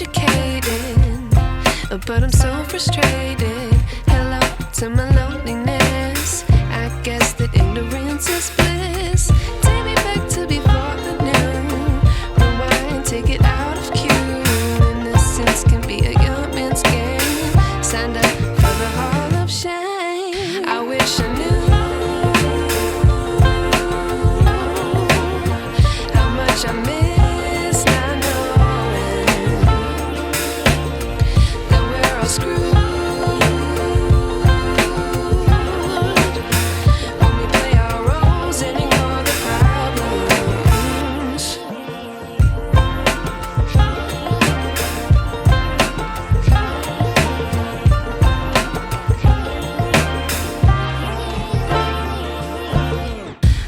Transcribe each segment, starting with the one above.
educated, but I'm so frustrated. Hello to my loneliness. I guess that ignorance is bliss. Take me back to before the new. Rewind, take it out of cue. Innocence can be a young man's game. Signed up for the hall of shame. I wish I knew how much I miss not knowing that we're all screwed when we play our roles and ignore the problems.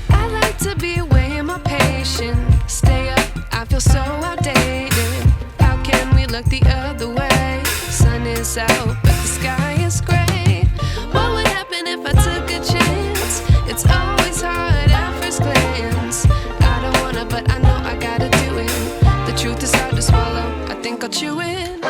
I like to be away in my patience. Stay up, I feel so outdated. How can we look the other way? Sun is out, but the sky is gray. What would happen if I took a chance? It's always hard at first glance. I don't wanna, but I know I gotta do it. The truth is hard to swallow, I think I'll chew it.